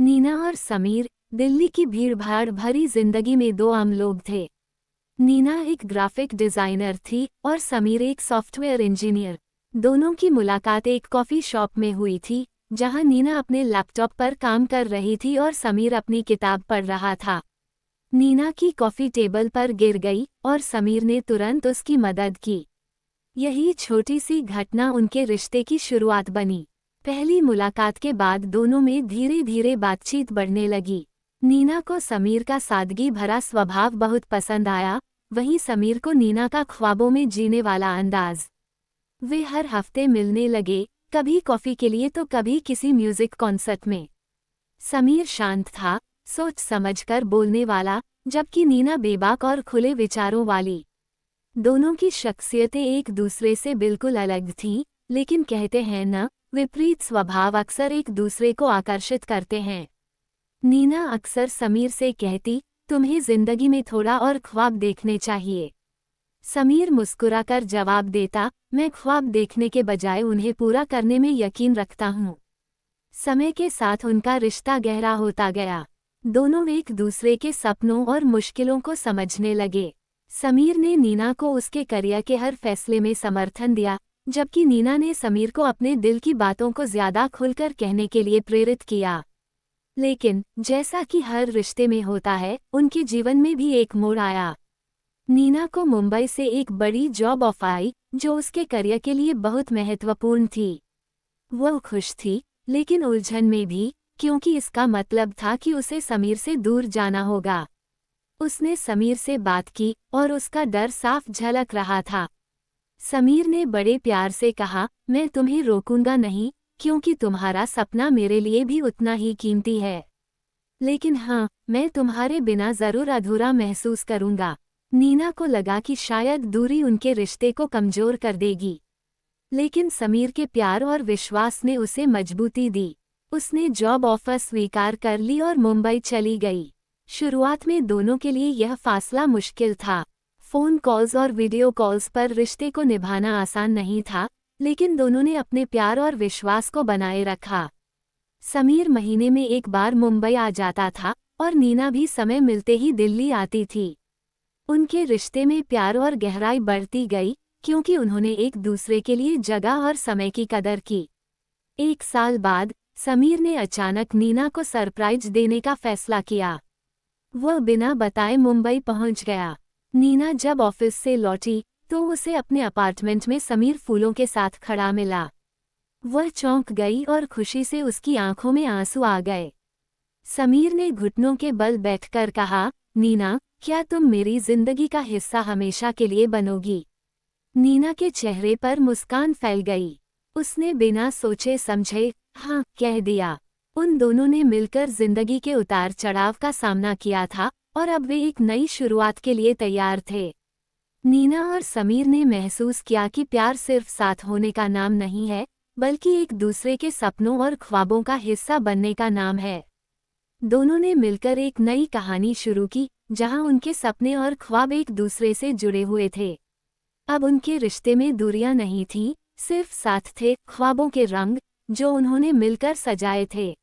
नीना और समीर दिल्ली की भीड़भाड़ भरी जिंदगी में दो आम लोग थे। नीना एक ग्राफिक डिजाइनर थी और समीर एक सॉफ्टवेयर इंजीनियर। दोनों की मुलाकात एक कॉफी शॉप में हुई थी, जहां नीना अपने लैपटॉप पर काम कर रही थी और समीर अपनी किताब पढ़ रहा था। नीना की कॉफी टेबल पर गिर गई और समीर ने तुरंत उसकी मदद की। यही छोटी सी घटना उनके रिश्ते की शुरुआत बनी। पहली मुलाकात के बाद दोनों में धीरे धीरे बातचीत बढ़ने लगी। नीना को समीर का सादगी भरा स्वभाव बहुत पसंद आया, वहीं समीर को नीना का ख्वाबों में जीने वाला अंदाज। वे हर हफ्ते मिलने लगे, कभी कॉफी के लिए तो कभी किसी म्यूजिक कॉन्सर्ट में। समीर शांत था, सोच समझकर बोलने वाला, जबकि नीना बेबाक और खुले विचारों वाली। दोनों की शख्सियतें एक दूसरे से बिल्कुल अलग थीं, लेकिन कहते हैं न, विपरीत स्वभाव अक्सर एक दूसरे को आकर्षित करते हैं। नीना अक्सर समीर से कहती, तुम्हें जिंदगी में थोड़ा और ख्वाब देखने चाहिए। समीर मुस्कुराकर जवाब देता, मैं ख्वाब देखने के बजाय उन्हें पूरा करने में यकीन रखता हूँ। समय के साथ उनका रिश्ता गहरा होता गया। दोनों एक दूसरे के सपनों और मुश्किलों को समझने लगे। समीर ने नीना को उसके करियर के हर फैसले में समर्थन दिया, जबकि नीना ने समीर को अपने दिल की बातों को ज्यादा खुलकर कहने के लिए प्रेरित किया। लेकिन जैसा कि हर रिश्ते में होता है, उनके जीवन में भी एक मोड़ आया। नीना को मुंबई से एक बड़ी जॉब ऑफर आई, जो उसके करियर के लिए बहुत महत्वपूर्ण थी। वो खुश थी, लेकिन उलझन में भी, क्योंकि इसका मतलब था कि उसे समीर से दूर जाना होगा। उसने समीर से बात की और उसका डर साफ झलक रहा था। समीर ने बड़े प्यार से कहा, मैं तुम्हें रोकूंगा नहीं, क्योंकि तुम्हारा सपना मेरे लिए भी उतना ही कीमती है। लेकिन हाँ, मैं तुम्हारे बिना जरूर अधूरा महसूस करूंगा। नीना को लगा कि शायद दूरी उनके रिश्ते को कमजोर कर देगी, लेकिन समीर के प्यार और विश्वास ने उसे मजबूती दी। उसने जॉब ऑफर स्वीकार कर ली और मुंबई चली गई। शुरुआत में दोनों के लिए यह फासला मुश्किल था। फोन कॉल्स और वीडियो कॉल्स पर रिश्ते को निभाना आसान नहीं था, लेकिन दोनों ने अपने प्यार और विश्वास को बनाए रखा। समीर महीने में एक बार मुंबई आ जाता था और नीना भी समय मिलते ही दिल्ली आती थी। उनके रिश्ते में प्यार और गहराई बढ़ती गई, क्योंकि उन्होंने एक दूसरे के लिए जगह और समय की कदर की। एक साल बाद समीर ने अचानक नीना को सरप्राइज देने का फैसला किया। वह बिना बताए मुंबई पहुंच गया। नीना जब ऑफिस से लौटी तो उसे अपने अपार्टमेंट में समीर फूलों के साथ खड़ा मिला। वह चौंक गई और खुशी से उसकी आंखों में आंसू आ गए। समीर ने घुटनों के बल बैठकर कहा, नीना, क्या तुम मेरी जिंदगी का हिस्सा हमेशा के लिए बनोगी? नीना के चेहरे पर मुस्कान फैल गई। उसने बिना सोचे समझे हाँ कह दिया। उन दोनों ने मिलकर जिंदगी के उतार चढ़ाव का सामना किया था और अब वे एक नई शुरुआत के लिए तैयार थे। नीना और समीर ने महसूस किया कि प्यार सिर्फ साथ होने का नाम नहीं है, बल्कि एक दूसरे के सपनों और ख्वाबों का हिस्सा बनने का नाम है। दोनों ने मिलकर एक नई कहानी शुरू की, जहां उनके सपने और ख्वाब एक दूसरे से जुड़े हुए थे। अब उनके रिश्ते में दूरियां नहीं थीं, सिर्फ साथ थे, ख्वाबों के रंग जो उन्होंने मिलकर सजाए थे।